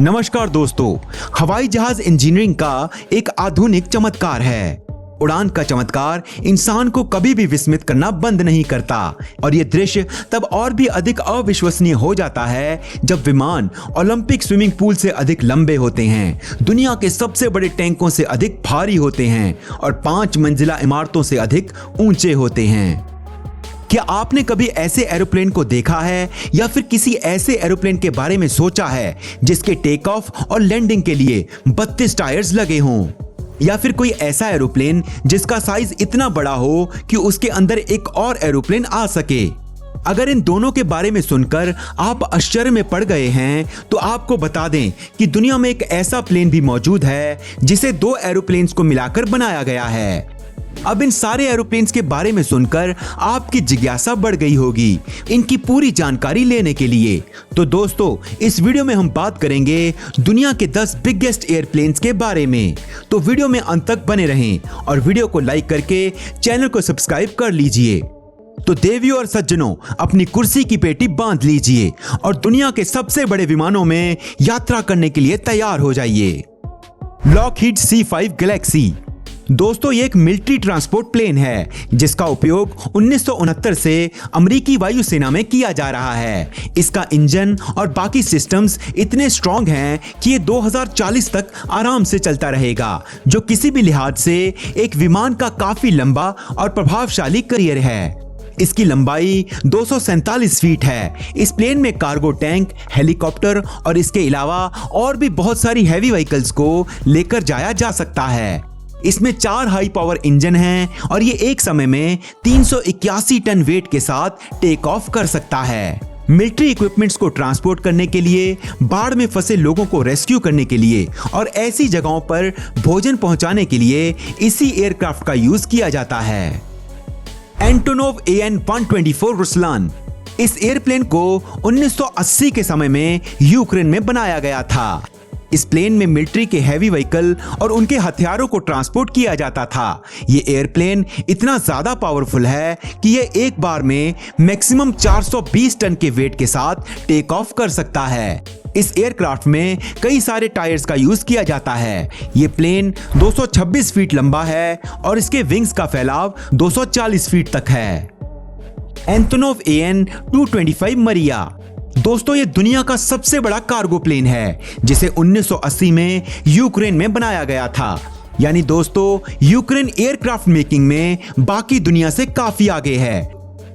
नमस्कार दोस्तों, हवाई जहाज इंजीनियरिंग का एक आधुनिक चमत्कार है। उड़ान का चमत्कार इंसान को कभी भी विस्मित करना बंद नहीं करता और ये दृश्य तब और भी अधिक अविश्वसनीय हो जाता है जब विमान ओलंपिक स्विमिंग पूल से अधिक लंबे होते हैं, दुनिया के सबसे बड़े टैंकों से अधिक भारी होते हैं और 5 मंजिला इमारतों से अधिक ऊंचे होते हैं। क्या आपने कभी ऐसे एरोप्लेन को देखा है या फिर किसी ऐसे एरोप्लेन के बारे में सोचा है जिसके टेक ऑफ और लैंडिंग के लिए 32 टायर्स लगे हों? या फिर कोई ऐसा एरोप्लेन जिसका साइज इतना बड़ा हो कि उसके अंदर एक और एरोप्लेन आ सके? अगर इन दोनों के बारे में सुनकर आप आश्चर्य में पड़ गए हैं तो आपको बता दें कि दुनिया में एक ऐसा प्लेन भी मौजूद है जिसे 2 एरोप्लेन्स को मिलाकर बनाया गया है। अब इन सारे एरोप्लेन्स के बारे में सुनकर आपकी जिज्ञासा बढ़ गई होगी इनकी पूरी जानकारी लेने के लिए। तो दोस्तों, इस वीडियो में हम बात करेंगे दुनिया के 10 बिगेस्ट एयरप्लेन्स के बारे में। तो वीडियो में अंत तक बने रहें और वीडियो को लाइक करके चैनल को सब्सक्राइब कर लीजिए। तो देवियों और सज्जनों, अपनी कुर्सी की पेटी बांध लीजिए और दुनिया के सबसे बड़े विमानों में यात्रा करने के लिए तैयार हो जाइए। Lockheed C5 Galaxy. दोस्तों, ये एक मिलिट्री ट्रांसपोर्ट प्लेन है जिसका उपयोग 1969 से अमेरिकी वायुसेना में किया जा रहा है। इसका इंजन और बाकी सिस्टम्स इतने स्ट्रॉन्ग हैं कि ये 2040 तक आराम से चलता रहेगा, जो किसी भी लिहाज से एक विमान का काफी लंबा और प्रभावशाली करियर है। इसकी लंबाई 247 फीट है। इस प्लेन में कार्गो टैंक, हेलीकॉप्टर और इसके अलावा और भी बहुत सारी हैवी व्हीकल्स को लेकर जाया जा सकता है। इसमें 4 हाई पावर इंजन हैं और ये एक समय में 381 टन वेट के साथ टेक ऑफ कर सकता है। मिलिट्री इक्विपमेंट्स को ट्रांसपोर्ट करने के लिए, बाढ़ में फंसे लोगों को रेस्क्यू करने के लिए और ऐसी जगहों पर भोजन पहुंचाने के लिए इसी एयरक्राफ्ट का यूज किया जाता है। Antonov AN-124 Ruslaan. इस एयरप्लेन को 1980 के समय में यूक्रेन में बनाया गया था। इस प्लेन में मिलिट्री के हैवी व्हीकल और उनके हथियारों को ट्रांसपोर्ट किया जाता था। ये एयरप्लेन इतना ज्यादा पावरफुल है कि ये एक बार में मैक्सिमम 420 टन के वेट के साथ टेक ऑफ कर सकता है। इस एयरक्राफ्ट में कई सारे टायर्स का यूज किया जाता है। ये प्लेन 226 फीट लंबा है और इसके विंग्स का फैलाव 240 फीट तक है। एंटोनोव AN-225 मरिया। दोस्तों, ये दुनिया का सबसे बड़ा कार्गो प्लेन है जिसे 1980 में यूक्रेन में बनाया गया था। यानी दोस्तों, यूक्रेन एयरक्राफ्ट मेकिंग में बाकी दुनिया से काफी आगे है।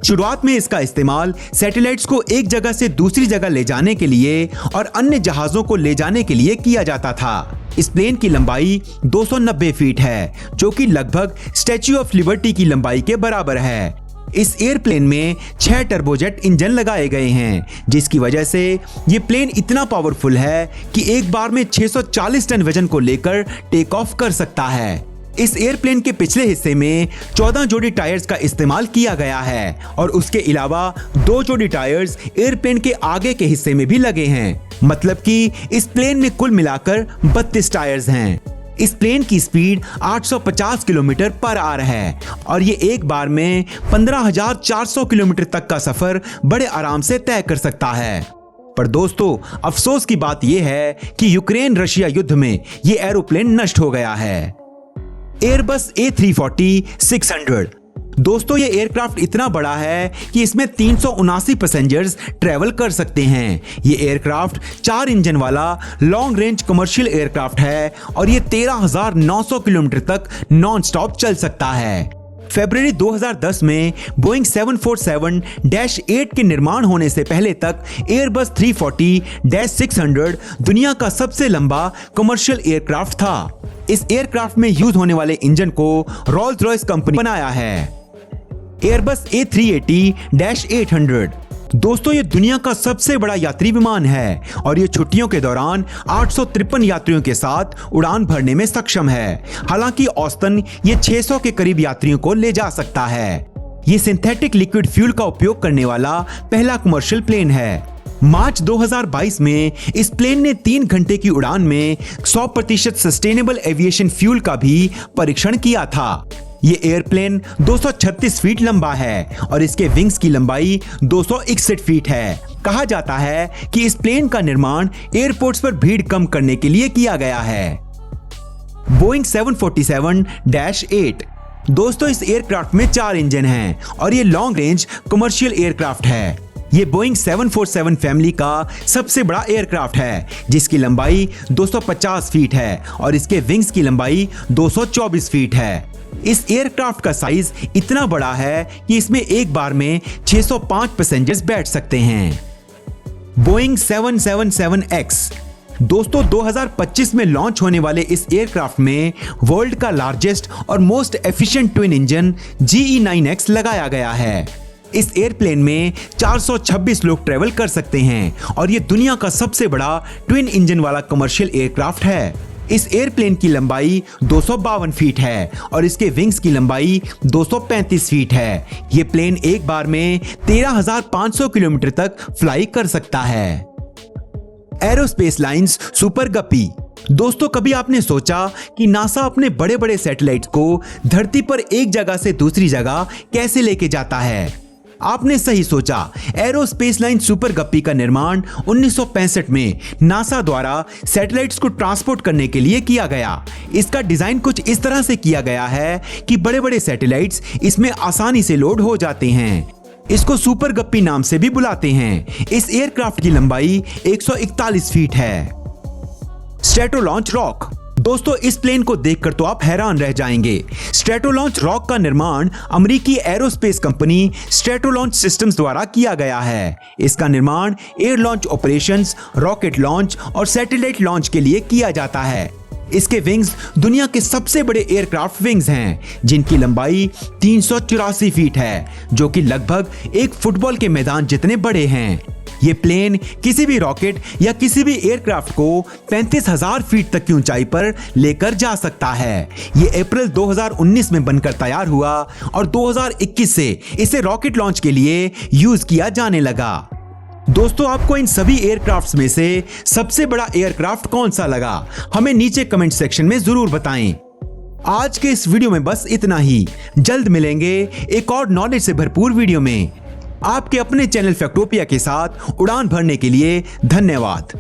शुरुआत में इसका इस्तेमाल सैटेलाइट्स को एक जगह से दूसरी जगह ले जाने के लिए और अन्य जहाजों को ले जाने के लिए किया जाता था। इस प्लेन की लंबाई 290 फीट है, जो कि लगभग स्टैच्यू ऑफ लिबर्टी की लंबाई के बराबर है। इस एयरप्लेन में 6 टर्बोजेट इंजन लगाए गए हैं, जिसकी वजह से ये प्लेन इतना पावरफुल है कि एक बार में 640 टन वजन को लेकर टेक ऑफ कर सकता है। इस एयरप्लेन के पिछले हिस्से में 14 जोड़ी टायर्स का इस्तेमाल किया गया है और उसके अलावा 2 जोड़ी टायर्स एयरप्लेन के आगे के हिस्से में भी लगे हैं। मतलब कि इस प्लेन में कुल मिलाकर 32 टायर्स हैं। इस प्लेन की स्पीड 850 किलोमीटर पर आवर है और ये एक बार में 15,400 किलोमीटर तक का सफर बड़े आराम से तय कर सकता है। पर दोस्तों, अफसोस की बात यह है कि यूक्रेन रशिया युद्ध में ये एरोप्लेन नष्ट हो गया है। Airbus A340-600। दोस्तों, ये एयरक्राफ्ट इतना बड़ा है कि इसमें 379 पैसेंजर्स ट्रेवल कर सकते हैं। ये एयरक्राफ्ट 4 इंजन वाला लॉन्ग रेंज कमर्शियल एयरक्राफ्ट है और ये 13,900 किलोमीटर तक नॉन स्टॉप चल सकता है। फरवरी 2010 में बोइंग 747-8 के निर्माण होने से पहले तक एयरबस 340-600 दुनिया का सबसे लंबा कमर्शियल एयरक्राफ्ट था। इस एयरक्राफ्ट में यूज होने वाले इंजन को रोल्स रॉयस कंपनी बनाया है। Airbus A380-800। दोस्तों, ये दुनिया का सबसे बड़ा यात्री विमान है और ये छुट्टियों के दौरान 853 यात्रियों के साथ उड़ान भरने में सक्षम है। हालांकि औसतन ये 600 के करीब यात्रियों को ले जा सकता है। ये सिंथेटिक लिक्विड फ्यूल का उपयोग करने वाला पहला कमर्शियल प्लेन है। मार्च 2022 में इस प्लेन ने 3 घंटे की उड़ान में 100% सस्टेनेबल एविएशन फ्यूल का भी परीक्षण किया था। ये एयरप्लेन 236 फीट लंबा है और इसके विंग्स की लंबाई 261 फीट है। कहा जाता है कि इस प्लेन का निर्माण एयरपोर्ट्स पर भीड़ कम करने के लिए किया गया है। बोइंग 747-8। दोस्तों, इस एयरक्राफ्ट में 4 इंजन हैं और ये लॉन्ग रेंज कमर्शियल एयरक्राफ्ट है। ये बोइंग 747 फैमिली का सबसे बड़ा एयरक्राफ्ट है, जिसकी लंबाई 250 फीट है और इसके विंग्स की लंबाई 224 फीट है। इस एयरक्राफ्ट का साइज इतना बड़ा है कि इसमें एक बार में 605 पैसेंजर्स बैठ सकते हैं। Boeing 777X। दोस्तों, 2025 में लॉन्च होने वाले इस एयरक्राफ्ट में वर्ल्ड का लार्जेस्ट और most efficient twin engine GE9X लगाया गया है। इस एयरप्लेन में 426 लोग ट्रेवल कर सकते हैं और ये दुनिया का सबसे बड़ा ट्विन इंजन वाला कमर्शियल एयरक्राफ्ट है। इस एयरप्लेन की लंबाई 252 फीट है और इसके विंग्स की लंबाई 235 फीट है। ये प्लेन एक बार में 13,500 किलोमीटर तक फ्लाई कर सकता है। एरोस्पेस लाइंस सुपर गप्पी। दोस्तों, कभी आपने सोचा कि नासा अपने बड़े बड़े सैटेलाइट्स को धरती पर एक जगह से दूसरी जगह कैसे लेके जाता है? आपने सही सोचा। एरोस्पेस लाइन सुपर गप्पी का निर्माण 1965 में नासा द्वारा सैटेलाइट्स को ट्रांसपोर्ट करने के लिए किया गया। इसका डिजाइन कुछ इस तरह से किया गया है कि बड़े बड़े सैटेलाइट्स इसमें आसानी से लोड हो जाते हैं। इसको सुपर गप्पी नाम से भी बुलाते हैं। इस एयरक्राफ्ट की लंबाई 141 फीट है। स्ट्रेटोलॉन्च रॉक। दोस्तों, इस प्लेन को देखकर तो आप हैरान रह जाएंगे। स्ट्रेटोलॉन्च रॉक का निर्माण अमेरिकी एरोस्पेस कंपनी स्ट्रेटोलॉन्च सिस्टम्स द्वारा किया गया है। इसका निर्माण air launch operations, rocket launch और सैटेलाइट लॉन्च के लिए किया जाता है। इसके विंग्स दुनिया के सबसे बड़े एयरक्राफ्ट विंग्स हैं, जिनकी लंबाई 384 फीट है, जो कि लगभग एक फुटबॉल के मैदान जितने बड़े हैं। ये प्लेन किसी भी रॉकेट या किसी भी एयरक्राफ्ट को 35,000 फीट तक की ऊंचाई पर लेकर जा सकता है। ये अप्रैल 2019 में बनकर तैयार हुआ और 2021 से इसे रॉकेट लॉन्च के लिए यूज किया जाने लगा। दोस्तों, आपको इन सभी एयरक्राफ्ट्स में से सबसे बड़ा एयरक्राफ्ट कौन सा लगा? हमें नीचे कमेंट सेक्शन में जरूर बताएं। आज के इस वीडियो में बस इतना ही। जल्द मिलेंगे एक और नॉलेज से भरपूर वीडियो में। आपके अपने चैनल फैक्टोपिया के साथ उड़ान भरने के लिए धन्यवाद।